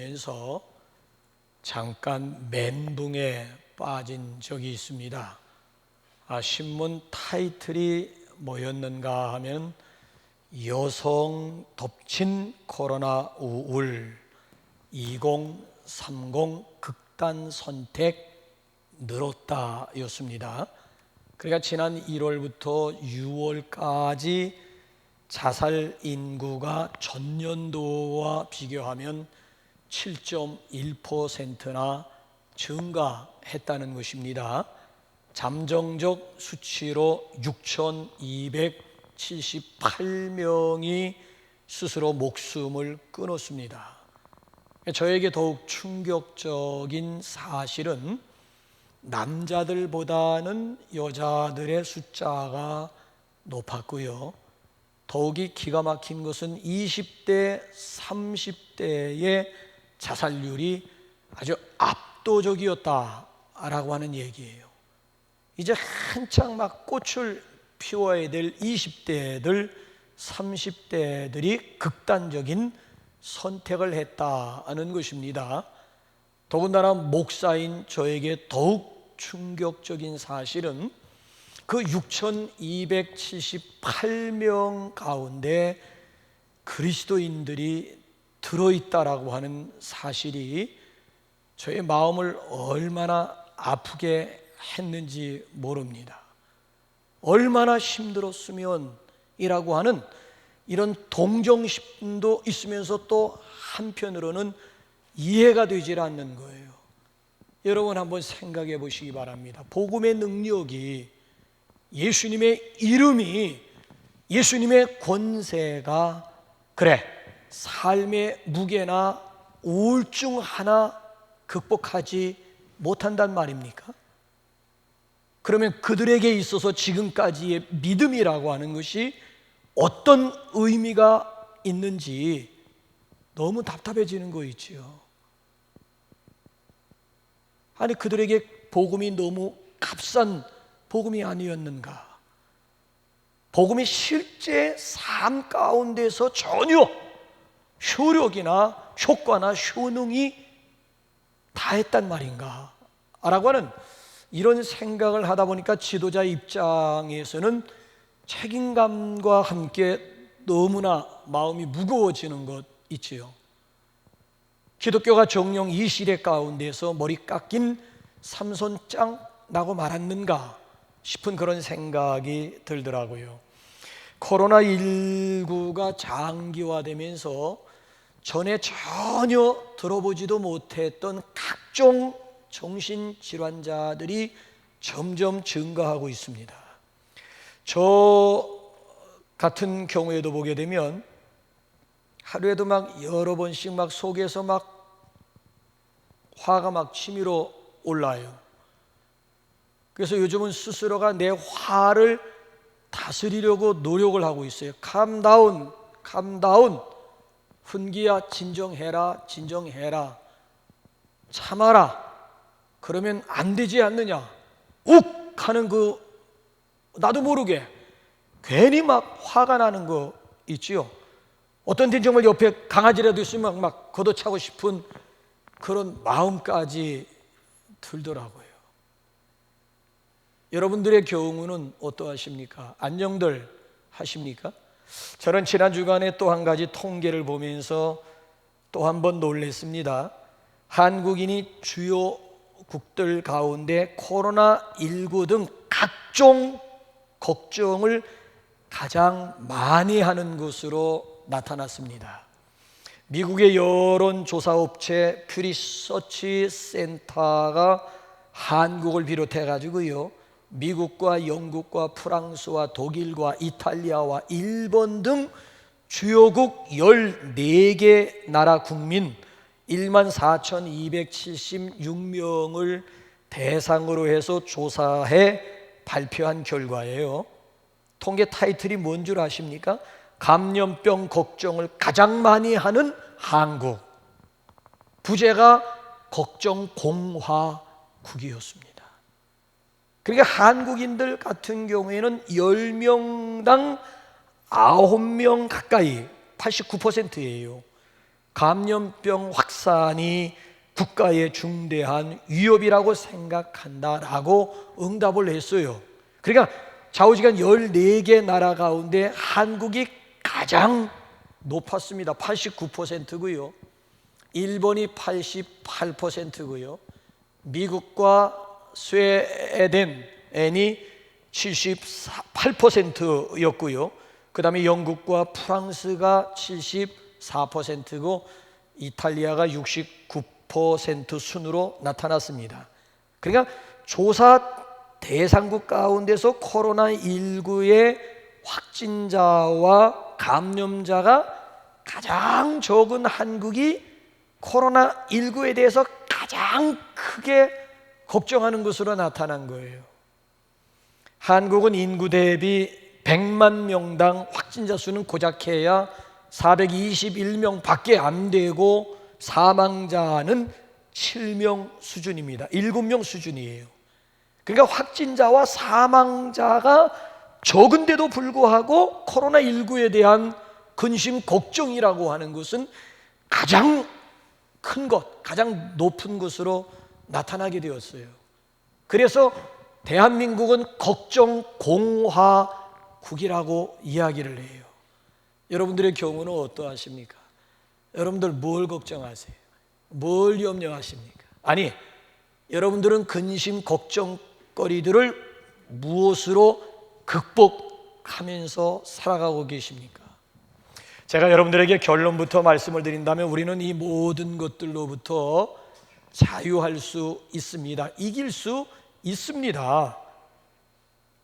면서 잠깐 멘붕에 빠진 적이 있습니다. 신문 타이틀이 뭐였는가 하면 여성 덮친 코로나 우울 2030 극단 선택 늘었다 였습니다. 그러니까 지난 1월부터 6월까지 자살 인구가 전년도와 비교하면 7.1%나 증가했다는 것입니다. 잠정적 수치로 6,278명이 스스로 목숨을 끊었습니다. 저에게 더욱 충격적인 사실은 남자들보다는 여자들의 숫자가 높았고요. 더욱이 기가 막힌 것은 20대, 30대의 자살률이 아주 압도적이었다라고 하는 얘기예요. 이제 한창 막 꽃을 피워야 될 20대들, 30대들이 극단적인 선택을 했다는 것입니다. 더군다나 목사인 저에게 더욱 충격적인 사실은 그 6,278명 가운데 그리스도인들이 들어있다라고 하는 사실이 저의 마음을 얼마나 아프게 했는지 모릅니다. 얼마나 힘들었으면 이라고 하는 이런 동정심도 있으면서 또 한편으로는 이해가 되질 않는 거예요. 여러분 한번 생각해 보시기 바랍니다. 복음의 능력이, 예수님의 이름이, 예수님의 권세가 그래 삶의 무게나 우울증 하나 극복하지 못한단 말입니까? 그러면 그들에게 있어서 지금까지의 믿음이라고 하는 것이 어떤 의미가 있는지 너무 답답해지는 거 있지요. 아니 그들에게 복음이 너무 값싼 복음이 아니었는가? 복음이 실제 삶 가운데서 전혀 효력이나 효과나 효능이 다했단 말인가? 라고 하는 이런 생각을 하다 보니까 지도자 입장에서는 책임감과 함께 너무나 마음이 무거워지는 것 있지요. 기독교가 정녕 이 시대 가운데서 머리 깎인 삼손짱 나고 말았는가 싶은 그런 생각이 들더라고요. 코로나19가 장기화되면서 전에 전혀 들어보지도 못했던 각종 정신질환자들이 점점 증가하고 있습니다. 저 같은 경우에도 보게 되면 하루에도 막 여러 번씩 막 속에서 막 화가 막 치밀어 올라요. 그래서 요즘은 스스로가 내 화를 다스리려고 노력을 하고 있어요. calm down, calm down. 훈기야 진정해라, 진정해라. 참아라. 그러면 안 되지 않느냐. 욱 하는 그 나도 모르게 괜히 막 화가 나는 거 있지요. 어떤 데는 정말 옆에 강아지라도 있으면 막 걷어차고 싶은 그런 마음까지 들더라고요. 여러분들의 경우는 어떠하십니까? 안녕들 하십니까? 저는 지난 주간에 또 한 가지 통계를 보면서 또 한 번 놀랐습니다. 한국인이 주요 국들 가운데 코로나19 등 각종 걱정을 가장 많이 하는 것으로 나타났습니다. 미국의 여론조사업체 퓨리서치 센터가 한국을 비롯해 가지고요, 미국과 영국과 프랑스와 독일과 이탈리아와 일본 등 주요국 14개 나라 국민 14,276명을 대상으로 해서 조사해 발표한 결과예요. 통계 타이틀이 뭔 줄 아십니까? 감염병 걱정을 가장 많이 하는 한국. 부제가 걱정 공화국이었습니다. 그러니까 한국인들 같은 경우에는 10명당 9명 가까이 89%예요. 감염병 확산이 국가의 중대한 위협이라고 생각한다라고 응답을 했어요. 그러니까 좌우지간 14개 나라 가운데 한국이 가장 높았습니다. 89%고요. 일본이 88%고요. 미국과 스웨덴이 78%였고요. 그 다음에 영국과 프랑스가 74%고 이탈리아가 69% 순으로 나타났습니다. 그러니까 조사 대상국 가운데서 코로나19의 확진자와 감염자가 가장 적은 한국이 코로나19에 대해서 가장 크게 걱정하는 것으로 나타난 거예요. 한국은 인구 대비 100만 명당 확진자 수는 고작 해야 421명 밖에 안 되고 사망자는 7명 수준입니다. 7명 수준이에요. 그러니까 확진자와 사망자가 적은데도 불구하고 코로나19에 대한 근심 걱정이라고 하는 것은 가장 큰 것, 가장 높은 것으로 나타나게 되었어요. 그래서 대한민국은 걱정 공화국이라고 이야기를 해요. 여러분들의 경우는 어떠하십니까? 여러분들 뭘 걱정하세요? 뭘 염려하십니까? 아니, 여러분들은 근심 걱정거리들을 무엇으로 극복하면서 살아가고 계십니까? 제가 여러분들에게 결론부터 말씀을 드린다면 우리는 이 모든 것들로부터 자유할 수 있습니다. 이길 수 있습니다.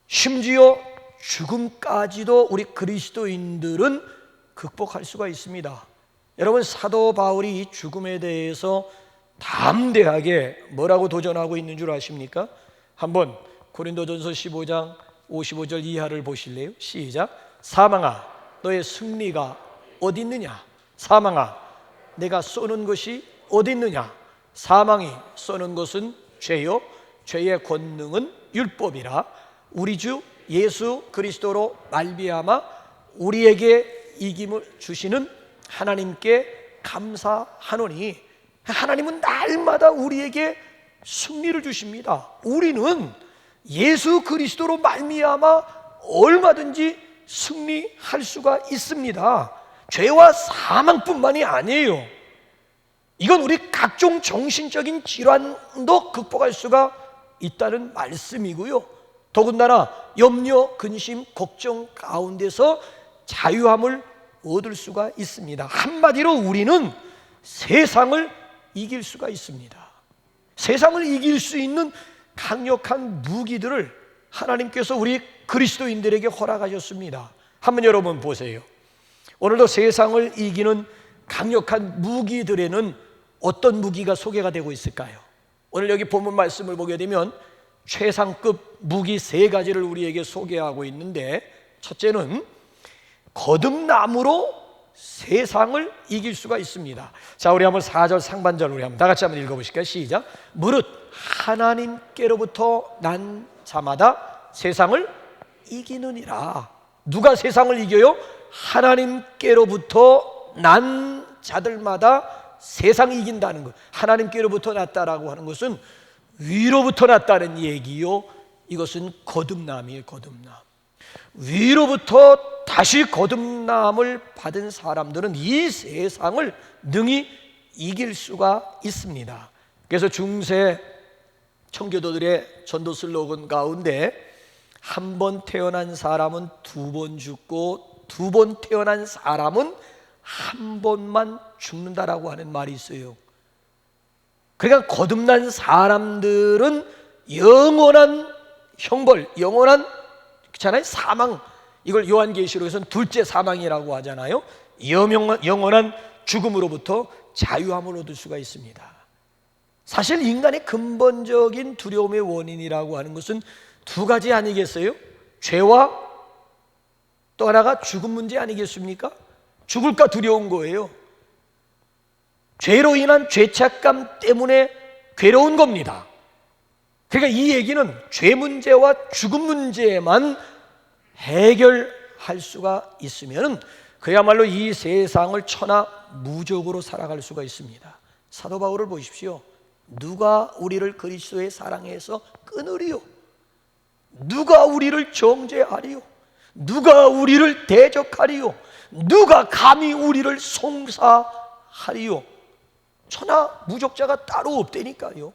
심지어 죽음까지도 우리 그리스도인들은 극복할 수가 있습니다. 여러분, 사도 바울이 이 죽음에 대해서 담대하게 뭐라고 도전하고 있는 줄 아십니까? 한번 고린도전서 15장 55절 이하를 보실래요? 시작. 사망아, 너의 승리가 어디 있느냐? 사망아, 내가 쏘는 것이 어디 있느냐? 사망이 쏘는 것은 죄요, 죄의 권능은 율법이라. 우리 주 예수 그리스도로 말미암아 우리에게 이김을 주시는 하나님께 감사하노니, 하나님은 날마다 우리에게 승리를 주십니다. 우리는 예수 그리스도로 말미암아 얼마든지 승리할 수가 있습니다. 죄와 사망뿐만이 아니에요. 이건 우리 각종 정신적인 질환도 극복할 수가 있다는 말씀이고요. 더군다나 염려, 근심, 걱정 가운데서 자유함을 얻을 수가 있습니다. 한마디로 우리는 세상을 이길 수가 있습니다. 세상을 이길 수 있는 강력한 무기들을 하나님께서 우리 그리스도인들에게 허락하셨습니다. 한번 여러분 보세요. 오늘도 세상을 이기는 강력한 무기들에는 어떤 무기가 소개가 되고 있을까요? 오늘 여기 본문 말씀을 보게 되면 최상급 무기 3가지를 우리에게 소개하고 있는데, 첫째는 거듭남으로 세상을 이길 수가 있습니다. 자, 우리 한번 4절 상반절 우리 한번 다 같이 한번 읽어보실까요? 시작. 무릇 하나님께로부터 난 자마다 세상을 이기느니라. 누가 세상을 이겨요? 하나님께로부터 난 자들마다 세상이 이긴다는 것. 하나님께로부터 났다라고 하는 것은 위로부터 났다는 얘기요, 이것은 거듭남이에요. 거듭남. 위로부터 다시 거듭남을 받은 사람들은 이 세상을 능히 이길 수가 있습니다. 그래서 중세 청교도들의 전도 슬로건 가운데 한 번 태어난 사람은 2번 죽고 2번 태어난 사람은 한 번만 죽는다라고 하는 말이 있어요. 그러니까 거듭난 사람들은 영원한 형벌, 영원한, 그렇잖아요, 사망, 이걸 요한계시록에서는 둘째 사망이라고 하잖아요. 영원한 죽음으로부터 자유함을 얻을 수가 있습니다. 사실 인간의 근본적인 두려움의 원인이라고 하는 것은 2가지 아니겠어요? 죄와 또 하나가 죽음 문제 아니겠습니까? 죽을까 두려운 거예요. 죄로 인한 죄책감 때문에 괴로운 겁니다. 그러니까 이 얘기는 죄 문제와 죽음 문제만 해결할 수가 있으면 그야말로 이 세상을 천하 무적으로 살아갈 수가 있습니다. 사도 바울을 보십시오. 누가 우리를 그리스도의 사랑에서 끊으리요? 누가 우리를 정죄하리요? 누가 우리를 대적하리요? 누가 감히 우리를 송사하리요? 천하 무적자가 따로 없다니까요.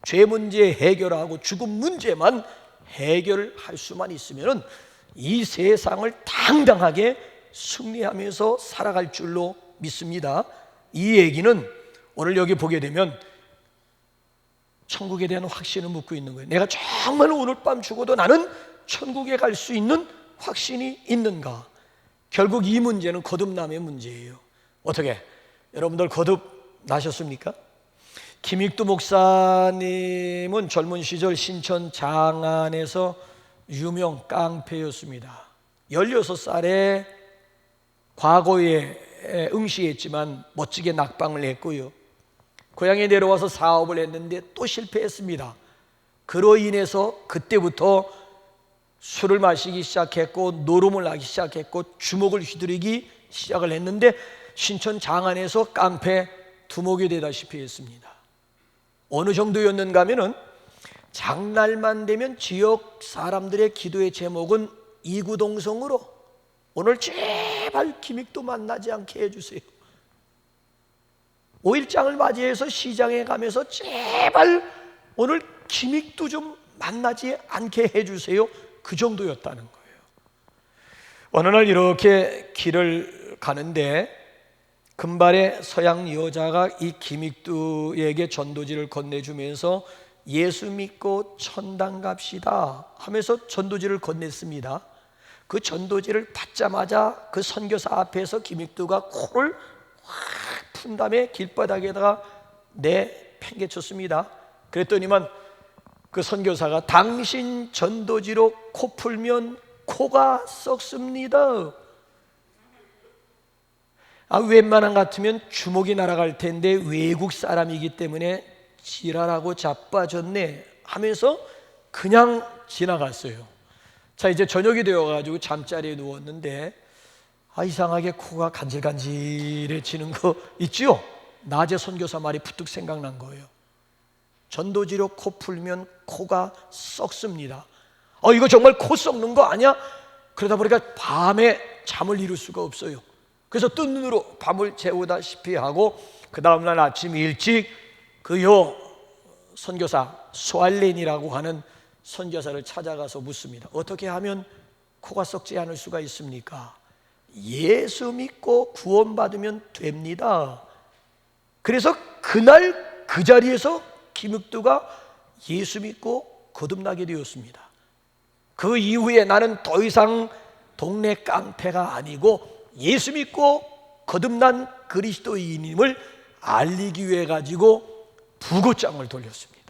죄 문제 해결하고 죽음 문제만 해결할 수만 있으면 이 세상을 당당하게 승리하면서 살아갈 줄로 믿습니다. 이 얘기는 오늘 여기 보게 되면 천국에 대한 확신을 묻고 있는 거예요. 내가 정말 오늘 밤 죽어도 나는 천국에 갈 수 있는 확신이 있는가? 결국 이 문제는 거듭남의 문제예요. 어떻게? 여러분들 거듭나셨습니까? 김익두 목사님은 젊은 시절 신천 장안에서 유명 깡패였습니다. 16살에 과거에 응시했지만 멋지게 낙방을 했고요. 고향에 내려와서 사업을 했는데 또 실패했습니다. 그로 인해서 그때부터 술을 마시기 시작했고 노름을 하기 시작했고 주먹을 휘두르기 시작을 했는데 신천 장안에서 깡패 두목이 되다시피 했습니다. 어느 정도였는가 하면은 장날만 되면 지역 사람들의 기도의 제목은 이구동성으로 오늘 제발 김익도 만나지 않게 해주세요. 5일장을 맞이해서 시장에 가면서 제발 오늘 김익도 좀 만나지 않게 해주세요. 그 정도였다는 거예요. 어느 날 이렇게 길을 가는데 금발의 서양 여자가 이 김익두에게 전도지를 건네주면서 예수 믿고 천당 갑시다 하면서 전도지를 건넸습니다. 그 전도지를 받자마자 그 선교사 앞에서 김익두가 코를 확 푼 다음에 길바닥에다가 내팽개쳤습니다. 그랬더니만 그 선교사가 당신 전도지로 코 풀면 코가 썩습니다. 웬만한 같으면 주먹이 날아갈 텐데 외국 사람이기 때문에 지랄하고 자빠졌네 하면서 그냥 지나갔어요. 자, 이제 저녁이 되어가지고 잠자리에 누웠는데 이상하게 코가 간질간질해지는 거 있죠? 낮에 선교사 말이 부뜩 생각난 거예요. 전도지로 코 풀면 코가 썩습니다. 이거 정말 코 썩는 거 아니야? 그러다 보니까 밤에 잠을 이룰 수가 없어요. 그래서 뜬 눈으로 밤을 재우다시피 하고 그 다음날 아침 일찍 그 선교사 소알렌이라고 하는 선교사를 찾아가서 묻습니다. 어떻게 하면 코가 썩지 않을 수가 있습니까? 예수 믿고 구원받으면 됩니다. 그래서 그날 그 자리에서 김익두가 예수 믿고 거듭나게 되었습니다. 그 이후에 나는 더 이상 동네 깡패가 아니고 예수 믿고 거듭난 그리스도인임을 알리기 위해 가지고 부고장을 돌렸습니다.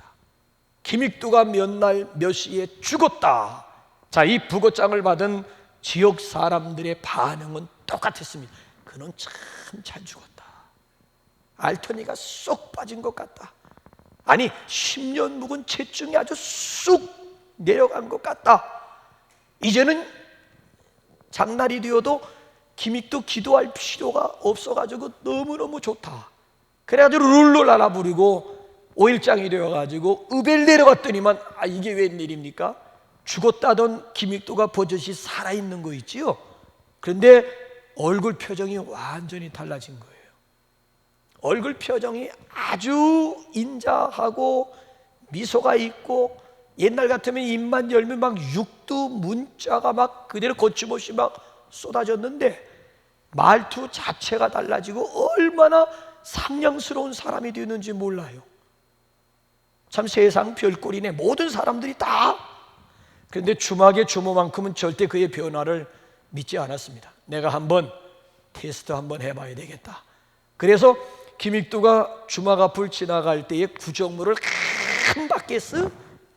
김익두가 몇 날 몇 시에 죽었다. 자, 이 부고장을 받은 지역 사람들의 반응은 똑같았습니다. 그는 참 잘 죽었다. 알터니가 쏙 빠진 것 같다. 아니 10년 묵은 체중이 아주 쑥 내려간 것 같다. 이제는 장날이 되어도 김익두 기도할 필요가 없어가지고 너무너무 좋다. 그래가지고 룰루라라 부리고 5일장이 되어가지고 읍을 내려갔더니만 이게 웬일입니까? 죽었다던 김익두가 버젓이 살아있는 거 있지요. 그런데 얼굴 표정이 완전히 달라진 거예요. 얼굴 표정이 아주 인자하고 미소가 있고 옛날 같으면 입만 열면 막 육두 문자가 막 그대로 거침없이 막 쏟아졌는데 말투 자체가 달라지고 얼마나 상냥스러운 사람이 되는지 몰라요. 참 세상 별꼴이네. 모든 사람들이 다. 그런데 주막의 주모만큼은 절대 그의 변화를 믿지 않았습니다. 내가 한번 테스트 한번 해봐야 되겠다. 그래서 김익두가 주막 앞을 지나갈 때에 구정물을 한 바켓스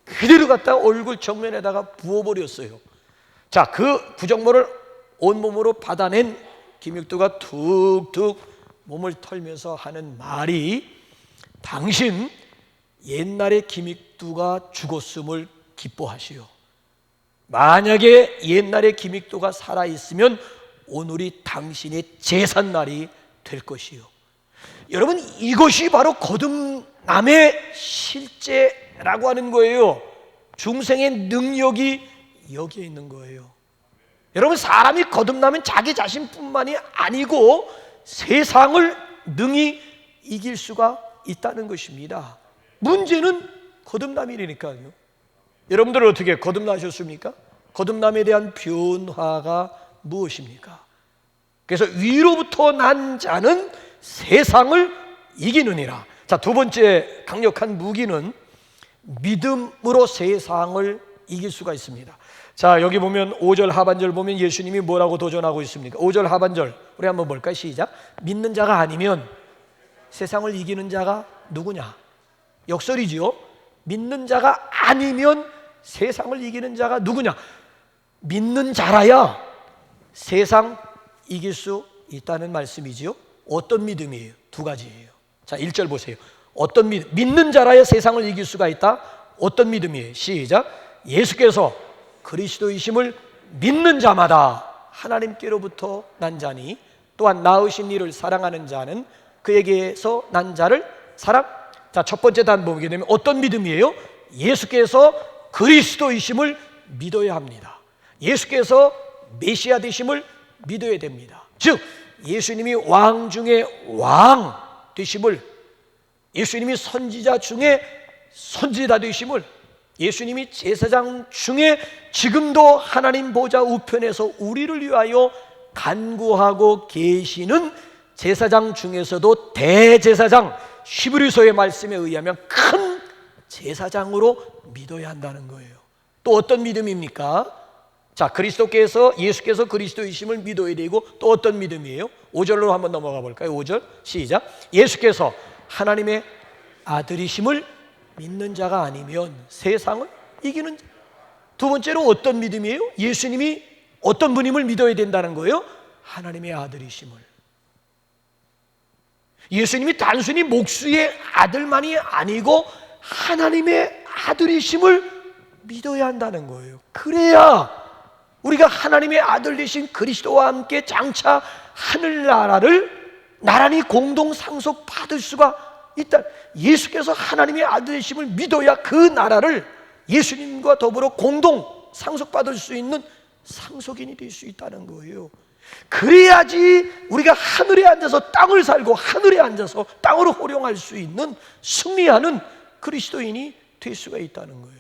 그대로 갖다 얼굴 정면에다가 부어버렸어요. 자, 그 구정물을 온몸으로 받아낸 김익두가 툭툭 몸을 털면서 하는 말이 당신 옛날에 김익두가 죽었음을 기뻐하시오. 만약에 옛날에 김익두가 살아있으면 오늘이 당신의 제삿날이 될 것이요. 여러분, 이것이 바로 거듭남의 실제라고 하는 거예요. 중생의 능력이 여기에 있는 거예요. 여러분, 사람이 거듭나면 자기 자신뿐만이 아니고 세상을 능히 이길 수가 있다는 것입니다. 문제는 거듭남이니까요. 여러분들은 어떻게 거듭나셨습니까? 거듭남에 대한 변화가 무엇입니까? 그래서 위로부터 난 자는 세상을 이기느니라. 자, 두 번째 강력한 무기는 믿음으로 세상을 이길 수가 있습니다. 자, 여기 보면 5절 하반절 보면 예수님이 뭐라고 도전하고 있습니까? 5절 하반절 우리 한번 볼까요? 시작. 믿는 자가 아니면 세상을 이기는 자가 누구냐? 역설이지요. 믿는 자가 아니면 세상을 이기는 자가 누구냐? 믿는 자라야 세상 이길 수 있다는 말씀이지요. 어떤 믿음이에요? 두 가지예요. 자, 1절 보세요. 어떤 믿음? 믿는 자라야 세상을 이길 수가 있다. 어떤 믿음이에요? 시작. 예수께서 그리스도이심을 믿는 자마다 하나님께로부터 난 자니 또한 낳으신 이를 사랑하는 자는 그에게서 난 자를 사랑. 자, 첫 번째 단 보게 되면 어떤 믿음이에요? 예수께서 그리스도이심을 믿어야 합니다. 예수께서 메시아 되심을 믿어야 됩니다. 즉 예수님이 왕 중에 왕 되심을, 예수님이 선지자 중에 선지자 되심을, 예수님이 제사장 중에 지금도 하나님 보좌 우편에서 우리를 위하여 간구하고 계시는 제사장 중에서도 대제사장, 히브리서의 말씀에 의하면 큰 제사장으로 믿어야 한다는 거예요. 또 어떤 믿음입니까? 자, 예수께서 그리스도이심을 믿어야 되고 또 어떤 믿음이에요? 5절로 한번 넘어가 볼까요? 5절 시작. 예수께서 하나님의 아들이심을 믿는 자가 아니면 세상을 이기는 자. 두 번째로 어떤 믿음이에요? 예수님이 어떤 분임을 믿어야 된다는 거예요? 하나님의 아들이심을. 예수님이 단순히 목수의 아들만이 아니고 하나님의 아들이심을 믿어야 한다는 거예요. 그래야 우리가 하나님의 아들 되신 그리스도와 함께 장차 하늘나라를 나란히 공동 상속받을 수가 있다. 예수께서 하나님의 아들 되심을 믿어야 그 나라를 예수님과 더불어 공동 상속받을 수 있는 상속인이 될 수 있다는 거예요. 그래야지 우리가 하늘에 앉아서 땅을 살고 하늘에 앉아서 땅으로 호령할 수 있는 승리하는 그리스도인이 될 수가 있다는 거예요.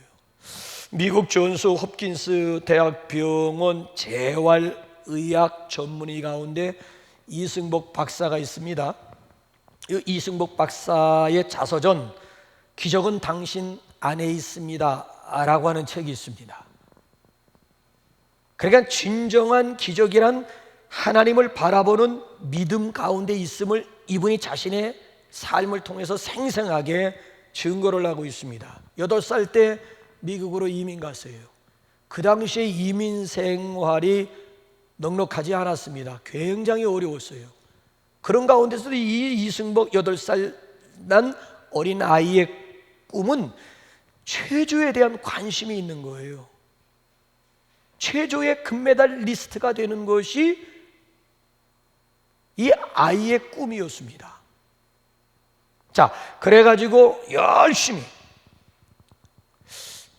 미국 존스 홉킨스 대학 병원 재활의학 전문의 가운데 이승복 박사가 있습니다. 이 이승복 박사의 자서전 기적은 당신 안에 있습니다 라고 하는 책이 있습니다. 그러니까 진정한 기적이란 하나님을 바라보는 믿음 가운데 있음을 이분이 자신의 삶을 통해서 생생하게 증거를 하고 있습니다. 8살 때 미국으로 이민 갔어요. 그 당시에 이민 생활이 넉넉하지 않았습니다. 굉장히 어려웠어요. 그런 가운데서도 이 이승복 8살 난 어린 아이의 꿈은 체조에 대한 관심이 있는 거예요. 체조의 금메달리스트가 되는 것이 이 아이의 꿈이었습니다. 자, 그래가지고 열심히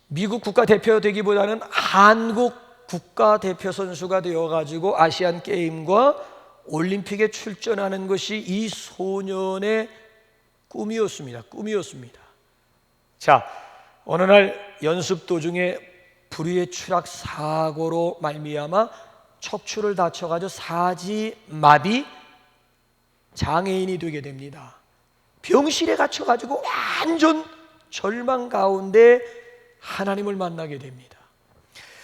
미국 국가대표 되기보다는 한국 국가대표 선수가 되어가지고 아시안 게임과 올림픽에 출전하는 것이 이 소년의 꿈이었습니다. 자, 어느 날 연습 도중에 불의의 추락 사고로 말미암아 척추를 다쳐가지고 사지마비 장애인이 되게 됩니다. 병실에 갇혀가지고 완전 절망 가운데 하나님을 만나게 됩니다.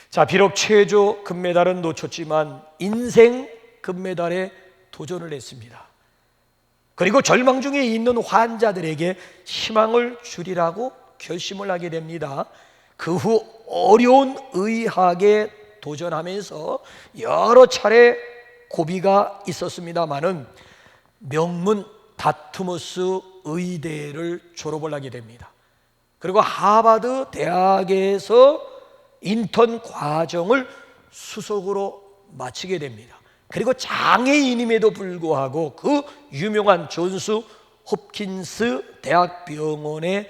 자, 비록 체조 금메달은 놓쳤지만 인생 금메달에 도전을 했습니다. 그리고 절망 중에 있는 환자들에게 희망을 주리라고 결심을 하게 됩니다. 그 후 어려운 의학에 도전하면서 여러 차례 고비가 있었습니다마는 명문 다트머스 의대를 졸업을 하게 됩니다. 그리고 하버드 대학에서 인턴 과정을 수석으로 마치게 됩니다. 그리고 장애인임에도 불구하고 그 유명한 존스 홉킨스 대학병원의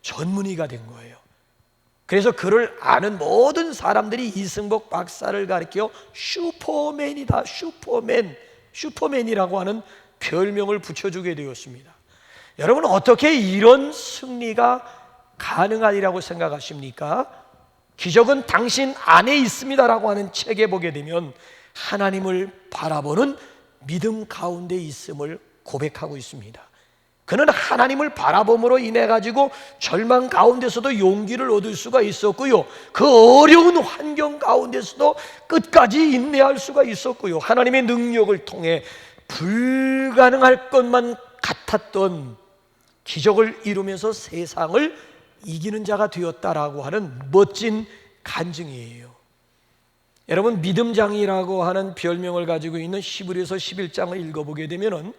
전문의가 된 거예요. 그래서 그를 아는 모든 사람들이 이승복 박사를 가리켜 슈퍼맨이다, 슈퍼맨이라고 하는 별명을 붙여주게 되었습니다. 여러분, 어떻게 이런 승리가 가능하리라고 생각하십니까? 기적은 당신 안에 있습니다라고 하는 책에 보게 되면 하나님을 바라보는 믿음 가운데 있음을 고백하고 있습니다. 그는 하나님을 바라봄으로 인해 가지고 절망 가운데서도 용기를 얻을 수가 있었고요, 그 어려운 환경 가운데서도 끝까지 인내할 수가 있었고요, 하나님의 능력을 통해 불가능할 것만 같았던 기적을 이루면서 세상을 이기는 자가 되었다라고 하는 멋진 간증이에요. 여러분, 믿음장이라고 하는 별명을 가지고 있는 히브리서 11장을 읽어보게 되면은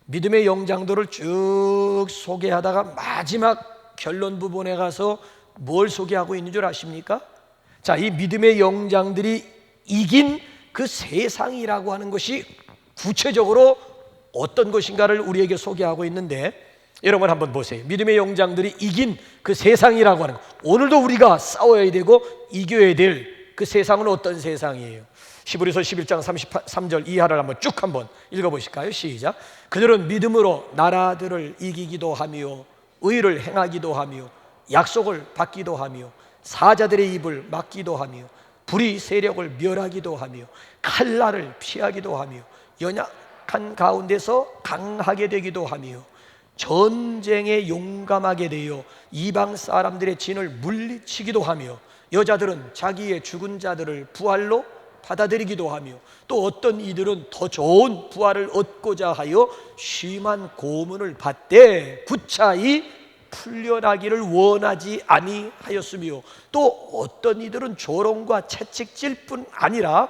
믿음의 영장들을 쭉 소개하다가 마지막 결론 부분에 가서 뭘 소개하고 있는 줄 아십니까? 자, 이 믿음의 영장들이 이긴 그 세상이라고 하는 것이 구체적으로 어떤 것인가를 우리에게 소개하고 있는데, 여러분 한번 보세요. 믿음의 영장들이 이긴 그 세상이라고 하는 것, 오늘도 우리가 싸워야 되고 이겨야 될 그 세상은 어떤 세상이에요? 히브리서 11장 33절 이하를 한번 읽어보실까요? 시작. 그들은 믿음으로 나라들을 이기기도 하며 의를 행하기도 하며 약속을 받기도 하며 사자들의 입을 막기도 하며 불의 세력을 멸하기도 하며 칼날을 피하기도 하며 연약한 가운데서 강하게 되기도 하며 전쟁에 용감하게 되어 이방 사람들의 진을 물리치기도 하며 여자들은 자기의 죽은 자들을 부활로 받아들이기도 하며 또 어떤 이들은 더 좋은 부활을 얻고자 하여 심한 고문을 받되 구차히 풀려나기를 원하지 아니하였으며 또 어떤 이들은 조롱과 채찍질 뿐 아니라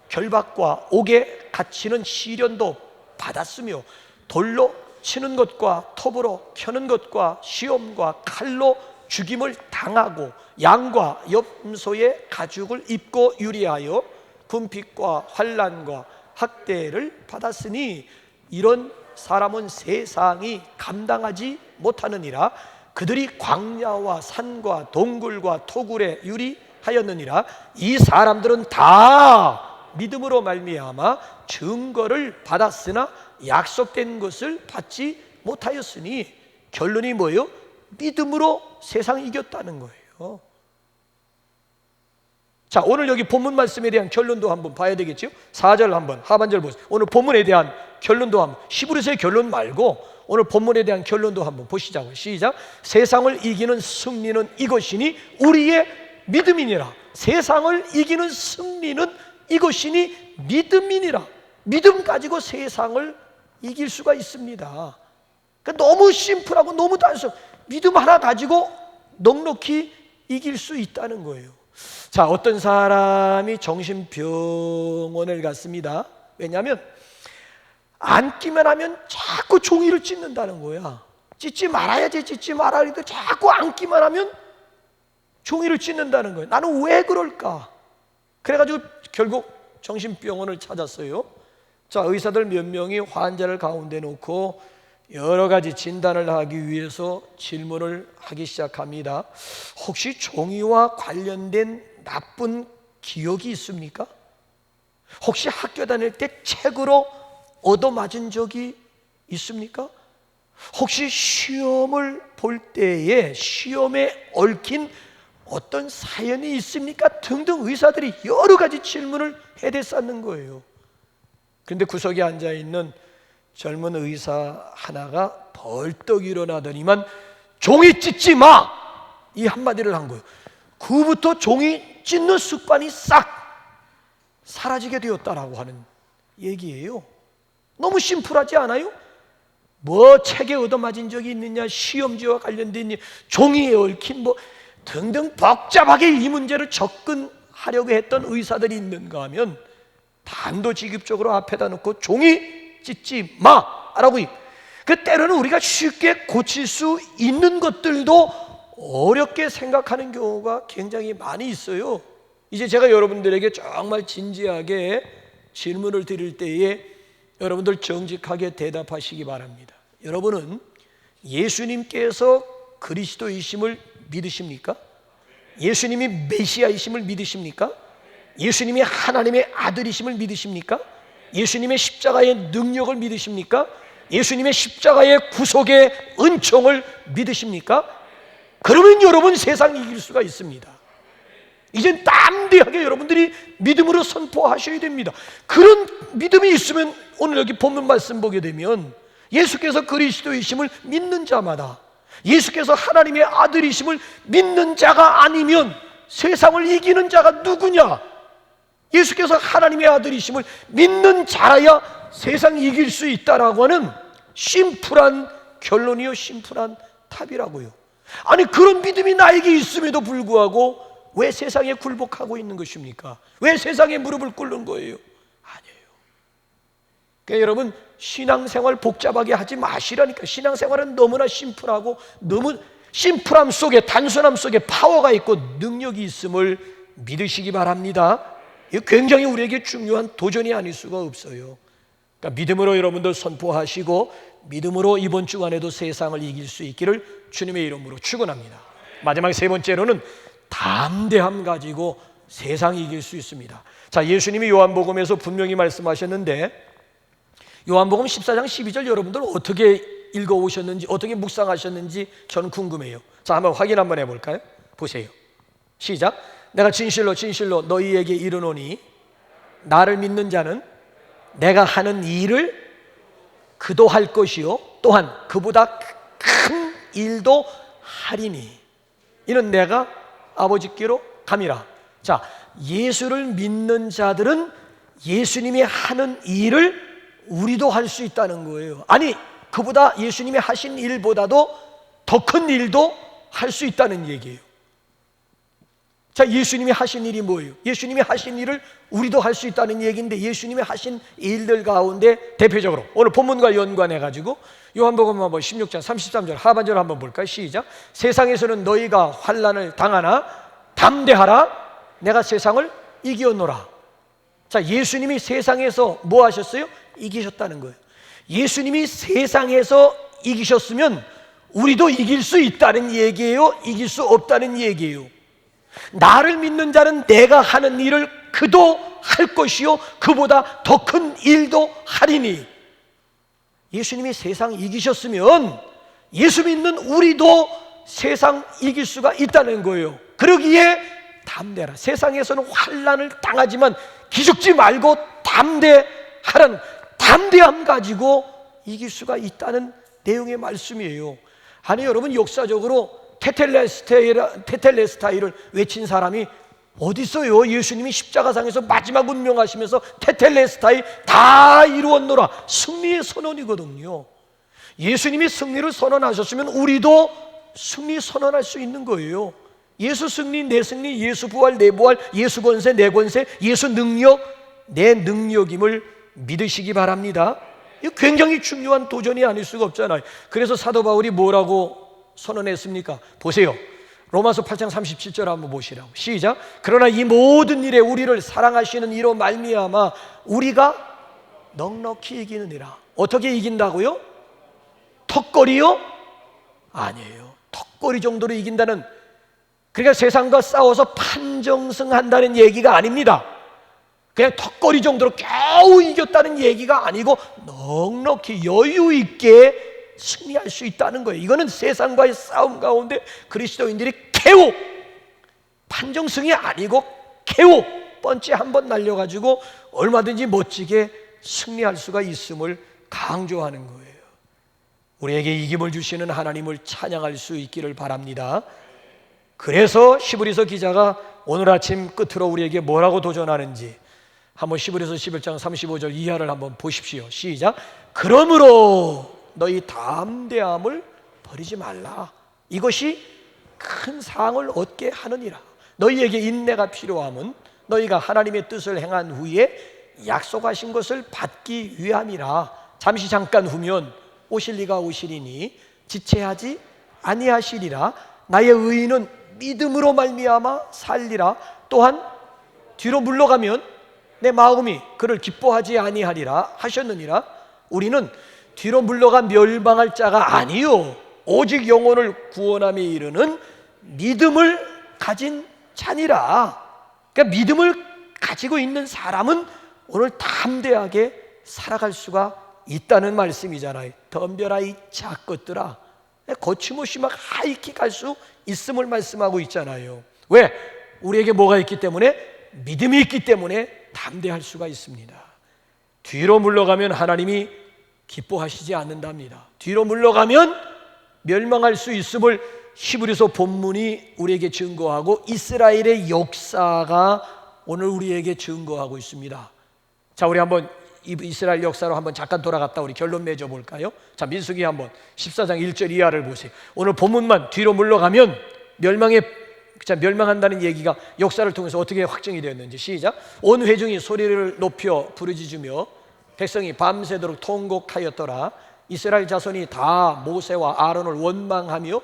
결박과 옥에 갇히는 시련도 받았으며 돌로 치는 것과 톱으로 켜는 것과 시험과 칼로 죽임을 당하고 양과 염소의 가죽을 입고 유리하여 분핍과 환난과 학대를 받았으니 이런 사람은 세상이 감당하지 못하느니라. 그들이 광야와 산과 동굴과 토굴에 유리하였느니라. 이 사람들은 다 믿음으로 말미암아 증거를 받았으나 약속된 것을 받지 못하였으니 결론이 뭐예요? 믿음으로 세상을 이겼다는 거예요. 자, 오늘 여기 본문 말씀에 대한 결론도 한번 봐야 되겠죠? 4절 한번 하반절 보세요. 오늘 본문에 대한 결론도 한번, 히브리서의 결론 말고 오늘 본문에 대한 결론도 한번 보시자고요. 시작. 세상을 이기는 승리는 이것이니 우리의 믿음이니라. 세상을 이기는 승리는 이것이니 믿음이니라. 믿음 가지고 세상을 이길 수가 있습니다. 그러니까 너무 심플하고 너무 단순, 믿음 하나 가지고 넉넉히 이길 수 있다는 거예요. 자, 어떤 사람이 정신병원을 갔습니다. 왜냐하면 앉기만 하면 자꾸 종이를 찢는다는 거야. 찢지 말아야지, 찢지 말아야 해도 자꾸 앉기만 하면 종이를 찢는다는 거예요. 나는 왜 그럴까? 그래가지고 결국 정신병원을 찾았어요. 자, 의사들 몇 명이 환자를 가운데 놓고 여러 가지 진단을 하기 위해서 질문을 하기 시작합니다. 혹시 종이와 관련된 나쁜 기억이 있습니까? 혹시 학교 다닐 때 책으로 얻어맞은 적이 있습니까? 혹시 시험을 볼 때에 시험에 얽힌 어떤 사연이 있습니까? 등등 의사들이 여러 가지 질문을 해댔었는 거예요. 그런데 구석에 앉아있는 젊은 의사 하나가 벌떡 일어나더니만 종이 찢지 마! 이 한마디를 한 거예요. 그부터 종이 찢는 습관이 싹 사라지게 되었다라고 하는 얘기예요. 너무 심플하지 않아요? 뭐 책에 얻어맞은 적이 있느냐, 시험지와 관련된 종이에 얽힌 뭐 등등 복잡하게 이 문제를 접근하려고 했던 의사들이 있는가 하면 단도직입적으로 앞에다 놓고 종이 찢지 마라고. 그 때로는 우리가 쉽게 고칠 수 있는 것들도 어렵게 생각하는 경우가 굉장히 많이 있어요. 이제 제가 여러분들에게 정말 진지하게 질문을 드릴 때에 여러분들 정직하게 대답하시기 바랍니다. 여러분은 예수님께서 그리스도이심을 믿으십니까? 예수님이 메시아이심을 믿으십니까? 예수님이 하나님의 아들이심을 믿으십니까? 예수님의 십자가의 능력을 믿으십니까? 예수님의 십자가의 구속의 은총을 믿으십니까? 그러면 여러분 세상 이길 수가 있습니다. 이젠 담대하게 여러분들이 믿음으로 선포하셔야 됩니다. 그런 믿음이 있으면 오늘 여기 본문 말씀 보게 되면 예수께서 그리스도이심을 믿는 자마다, 예수께서 하나님의 아들이심을 믿는 자가 아니면 세상을 이기는 자가 누구냐? 예수께서 하나님의 아들이심을 믿는 자라야 세상 이길 수 있다라고 하는 심플한 결론이요, 심플한 답이라고요. 아니, 그런 믿음이 나에게 있음에도 불구하고 왜 세상에 굴복하고 있는 것입니까? 왜 세상에 무릎을 꿇는 거예요? 아니에요. 그러니까 여러분, 신앙생활 복잡하게 하지 마시라니까. 신앙생활은 너무나 심플하고, 너무 심플함 속에, 단순함 속에 파워가 있고 능력이 있음을 믿으시기 바랍니다. 이거 굉장히 우리에게 중요한 도전이 아닐 수가 없어요. 그러니까 믿음으로 여러분들 선포하시고 믿음으로 이번 주간에도 세상을 이길 수 있기를 주님의 이름으로 축원합니다. 마지막 세 번째로는 담대함 가지고 세상 이길 수 있습니다. 자, 예수님이 요한복음에서 분명히 말씀하셨는데, 요한복음 14장 12절 여러분들 어떻게 읽어오셨는지, 어떻게 묵상하셨는지 저는 궁금해요. 자, 한번 확인 한번 해볼까요? 보세요. 시작. 내가 진실로 진실로 너희에게 이르노니 나를 믿는 자는 내가 하는 일을 그도 할 것이요 또한 그보다 큰 일도 하리니 이는 내가 아버지께로 감이라. 자, 예수를 믿는 자들은 예수님이 하는 일을 우리도 할 수 있다는 거예요. 아니, 그보다 예수님이 하신 일보다도 더 큰 일도 할 수 있다는 얘기예요. 자, 예수님이 하신 일이 뭐예요? 예수님이 하신 일을 우리도 할 수 있다는 얘기인데, 예수님이 하신 일들 가운데 대표적으로 오늘 본문과 연관해가지고 요한복음 한번 16장 33절 하반절 한번 볼까요? 시작. 세상에서는 너희가 환난을 당하나 담대하라, 내가 세상을 이기었노라. 자, 예수님이 세상에서 뭐 하셨어요? 이기셨다는 거예요. 예수님이 세상에서 이기셨으면 우리도 이길 수 있다는 얘기예요? 이길 수 없다는 얘기예요? 나를 믿는 자는 내가 하는 일을 그도 할 것이요 그보다 더 큰 일도 하리니. 예수님이 세상 이기셨으면 예수 믿는 우리도 세상 이길 수가 있다는 거예요. 그러기에 담대하라. 세상에서는 환난을 당하지만 기죽지 말고 담대하라는, 담대함 가지고 이길 수가 있다는 내용의 말씀이에요. 아니, 여러분, 역사적으로 테텔레스타이를 외친 사람이 어디 있어요? 예수님이 십자가상에서 마지막 운명하시면서 테텔레스타이 다 이루었노라, 승리의 선언이거든요. 예수님이 승리를 선언하셨으면 우리도 승리 선언할 수 있는 거예요. 예수 승리, 내 승리, 예수 부활, 내 부활, 예수 권세, 내 권세, 예수 능력, 내 능력임을 믿으시기 바랍니다. 이거 굉장히 중요한 도전이 아닐 수가 없잖아요. 그래서 사도 바울이 뭐라고 선언했습니까? 보세요. 로마서 8장 37절 한번 보시라고. 시작. 그러나 이 모든 일에 우리를 사랑하시는 이로 말미암아 우리가 넉넉히 이기느니라. 어떻게 이긴다고요? 턱걸이요? 아니에요. 턱걸이 정도로 이긴다는, 그러니까 세상과 싸워서 판정승한다는 얘기가 아닙니다. 그냥 턱걸이 정도로 겨우 이겼다는 얘기가 아니고 넉넉히 여유 있게 승리할 수 있다는 거예요. 이거는 세상과의 싸움 가운데 그리스도인들이 개우, 판정승이 아니고 개우, 펀치 한번 날려가지고 얼마든지 멋지게 승리할 수가 있음을 강조하는 거예요. 우리에게 이김을 주시는 하나님을 찬양할 수 있기를 바랍니다. 그래서 시브리서 기자가 오늘 아침 끝으로 우리에게 뭐라고 도전하는지 한번 시브리서 11장 35절 이하를 한번 보십시오. 시작. 그러므로 너희 담대함을 버리지 말라. 이것이 큰 상을 얻게 하느니라. 너희에게 인내가 필요함은 너희가 하나님의 뜻을 행한 후에 약속하신 것을 받기 위함이라. 잠시 잠깐 후면 오실 이가 오시리니 지체하지 아니하시리라. 나의 의인은 믿음으로 말미암아 살리라. 또한 뒤로 물러가면 내 마음이 그를 기뻐하지 아니하리라 하셨느니라. 우리는 뒤로 물러가 멸망할 자가 아니요 오직 영혼을 구원함에 이르는 믿음을 가진 자니라. 그러니까 믿음을 가지고 있는 사람은 오늘 담대하게 살아갈 수가 있다는 말씀이잖아요. 덤벼라 이 작것들아, 거침없이 막 하이킥 할 수 있음을 말씀하고 있잖아요. 왜? 우리에게 뭐가 있기 때문에? 믿음이 있기 때문에 담대할 수가 있습니다. 뒤로 물러가면 하나님이 기뻐하시지 않는답니다. 뒤로 물러가면 멸망할 수 있음을 히브리서 본문이 우리에게 증거하고 이스라엘의 역사가 오늘 우리에게 증거하고 있습니다. 자, 우리 한번 이스라엘 역사로 한번 잠깐 돌아갔다 우리 결론 맺어 볼까요? 자, 민수기 한번 14장 1절 이하를 보세요. 오늘 본문만 뒤로 물러가면 멸망한다는 얘기가 역사를 통해서 어떻게 확정이 되었는지 시작. 온 회중이 소리를 높여 부르짖으며 백성이 밤새도록 통곡하였더라. 이스라엘 자손이 다 모세와 아론을 원망하며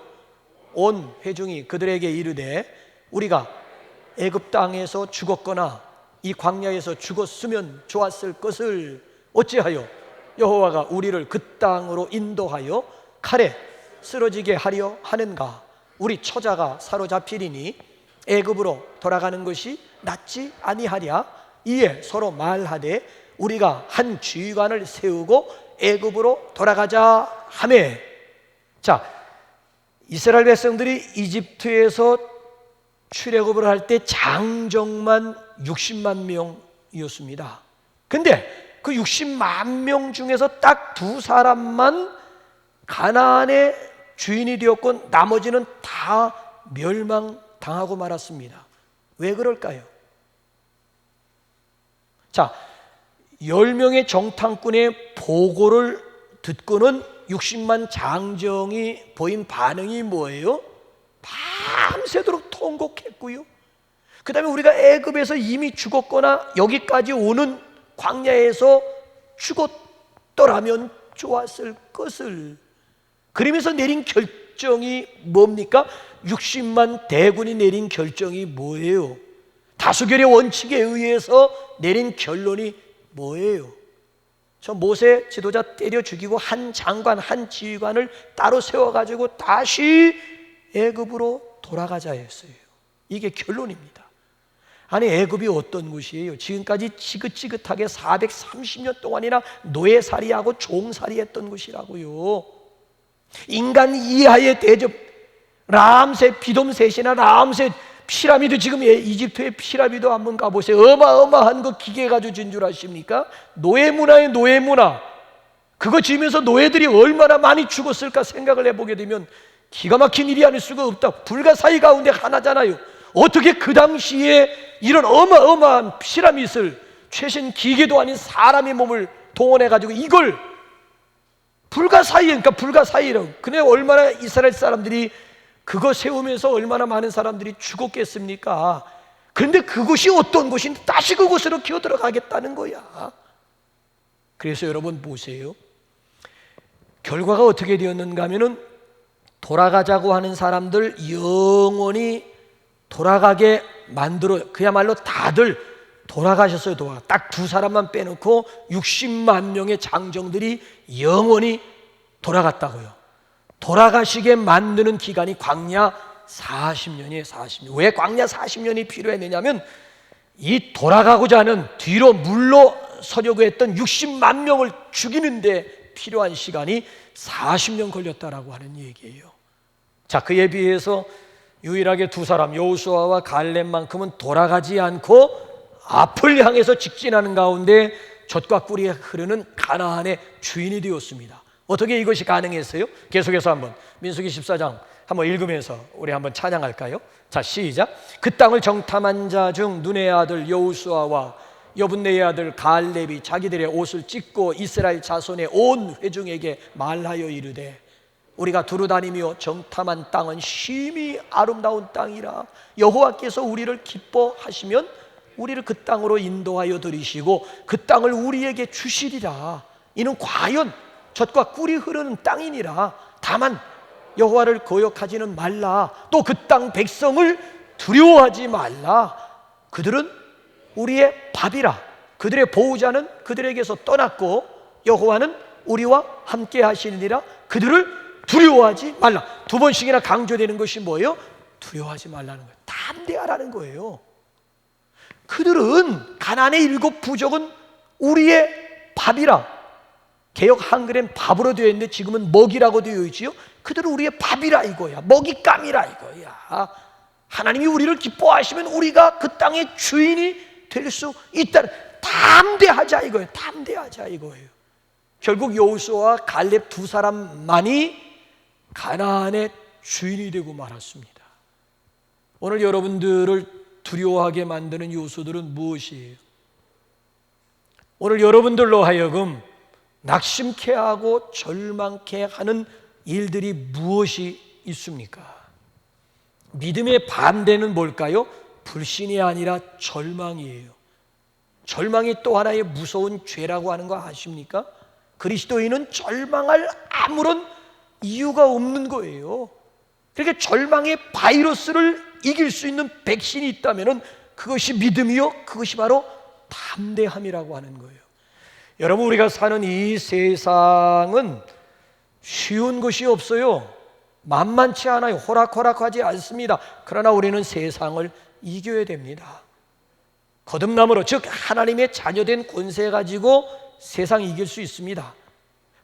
온 회중이 그들에게 이르되 우리가 애굽 땅에서 죽었거나 이 광야에서 죽었으면 좋았을 것을 어찌하여 여호와가 우리를 그 땅으로 인도하여 칼에 쓰러지게 하려 하는가? 우리 처자가 사로잡히리니 애굽으로 돌아가는 것이 낫지 아니하랴. 이에 서로 말하되 우리가 한 지휘관을 세우고 애굽으로 돌아가자 하매. 자, 이스라엘 백성들이 이집트에서 출애굽을 할 때 장정만 60만 명이었습니다. 근데 그 60만 명 중에서 딱 두 사람만 가나안의 주인이 되었고 나머지는 다 멸망당하고 말았습니다. 왜 그럴까요? 자, 10명의 정탐꾼의 보고를 듣고는 60만 장정이 보인 반응이 뭐예요? 밤새도록 통곡했고요. 그 다음에 우리가 애굽에서 이미 죽었거나 여기까지 오는 광야에서 죽었더라면 좋았을 것을, 그러면서 내린 결정이 뭡니까? 60만 대군이 내린 결정이 뭐예요? 다수결의 원칙에 의해서 내린 결론이 뭐예요? 저 모세 지도자 때려 죽이고 한 장관, 한 지휘관을 따로 세워가지고 다시 애굽으로 돌아가자 했어요. 이게 결론입니다. 아니, 애굽이 어떤 곳이에요? 지금까지 지긋지긋하게 430년 동안이나 노예살이하고 종살이했던 곳이라고요. 인간 이하의 대접, 람세 비돔셋이나 람세 피라미드, 지금 이집트의 피라미드 한번 가보세요. 어마어마한 거 기계 가지고 진 줄 아십니까? 노예 문화에 노예 문화. 그거 지으면서 노예들이 얼마나 많이 죽었을까 생각을 해보게 되면 기가 막힌 일이 아닐 수가 없다. 불가사의 가운데 하나잖아요. 어떻게 그 당시에 이런 어마어마한 피라밋을 최신 기계도 아닌 사람의 몸을 동원해가지고 이걸 그러니까 불가사의라고. 근데 얼마나 이스라엘 사람들이 그거 세우면서 얼마나 많은 사람들이 죽었겠습니까? 그런데 그곳이 어떤 곳인데 다시 그곳으로 기어 들어가겠다는 거야. 그래서 여러분 보세요. 결과가 어떻게 되었는가 하면은 돌아가자고 하는 사람들 영원히 돌아가게 만들어, 그야말로 다들 돌아가셨어요. 딱 두 사람만 빼놓고 60만 명의 장정들이 영원히 돌아갔다고요. 돌아가시게 만드는 기간이 광야 40년이에요. 40년. 왜 광야 40년이 필요했느냐면 이 돌아가고자 하는 뒤로 물러서려고 했던 60만 명을 죽이는데 필요한 시간이 40년 걸렸다라고 하는 얘기예요. 자, 그에 비해서 유일하게 두 사람 여호수아와 갈렙만큼은 돌아가지 않고 앞을 향해서 직진하는 가운데 젖과 꿀이 흐르는 가나안의 주인이 되었습니다. 어떻게 이것이 가능했어요? 계속해서 한번 민수기 14장 한번 읽으면서 우리 한번 찬양할까요? 자, 시작. 그 땅을 정탐한 자 중 눈의 아들 여호수아와 여분네의 아들 갈렙이 자기들의 옷을 찢고 이스라엘 자손의 온 회중에게 말하여 이르되 우리가 두루다니며 정탐한 땅은 심히 아름다운 땅이라. 여호와께서 우리를 기뻐하시면 우리를 그 땅으로 인도하여 들이시고 그 땅을 우리에게 주시리라. 이는 과연 젖과 꿀이 흐르는 땅이니라. 다만 여호와를 거역하지는 말라. 또 그 땅 백성을 두려워하지 말라. 그들은 우리의 밥이라. 그들의 보호자는 그들에게서 떠났고 여호와는 우리와 함께 하시느니라. 그들을 두려워하지 말라. 두 번씩이나 강조되는 것이 뭐예요? 두려워하지 말라는 거예요. 담대하라는 거예요. 그들은 가나안의 7 부족은 우리의 밥이라. 개역 한글엔 밥으로 되어 있는데 지금은 먹이라고 되어 있지요. 그들은 우리의 밥이라 이거야. 먹잇감이라 이거야. 하나님이 우리를 기뻐하시면 우리가 그 땅의 주인이 될 수 있다. 담대하자 이거예요. 담대하자 이거예요. 결국 여호수아와 갈렙 두 사람만이 가나안의 주인이 되고 말았습니다. 오늘 여러분들을 두려워하게 만드는 요소들은 무엇이에요? 오늘 여러분들로 하여금 낙심케 하고 절망케 하는 일들이 무엇이 있습니까? 믿음의 반대는 뭘까요? 불신이 아니라 절망이에요. 절망이 또 하나의 무서운 죄라고 하는 거 아십니까? 그리스도인은 절망할 아무런 이유가 없는 거예요. 그러니까 절망의 바이러스를 이길 수 있는 백신이 있다면 그것이 믿음이요, 그것이 바로 담대함이라고 하는 거예요. 여러분, 우리가 사는 이 세상은 쉬운 것이 없어요. 만만치 않아요. 호락호락하지 않습니다. 그러나 우리는 세상을 이겨야 됩니다. 거듭남으로, 즉 하나님의 자녀된 권세 가지고 세상 이길 수 있습니다.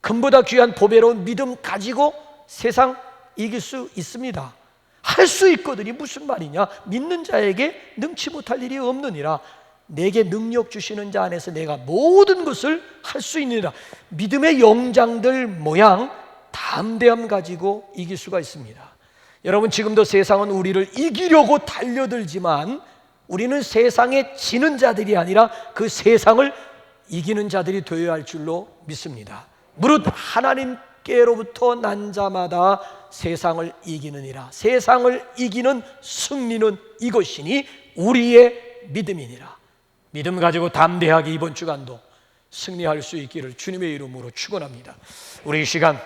금보다 귀한 보배로운 믿음 가지고 세상 이길 수 있습니다. 할 수 있거든요. 무슨 말이냐? 믿는 자에게 능치 못할 일이 없느니라. 내게 능력 주시는 자 안에서 내가 모든 것을 할 수 있느니라. 믿음의 영장들 모양 담대함 가지고 이길 수가 있습니다. 여러분, 지금도 세상은 우리를 이기려고 달려들지만 우리는 세상에 지는 자들이 아니라 그 세상을 이기는 자들이 되어야 할 줄로 믿습니다. 무릇 하나님께로부터 난 자마다 세상을 이기느니라. 세상을 이기는 승리는 이것이니 우리의 믿음이니라. 믿음 가지고 담대하게 이번 주간도 승리할 수 있기를 주님의 이름으로 축원합니다. 우리 이 시간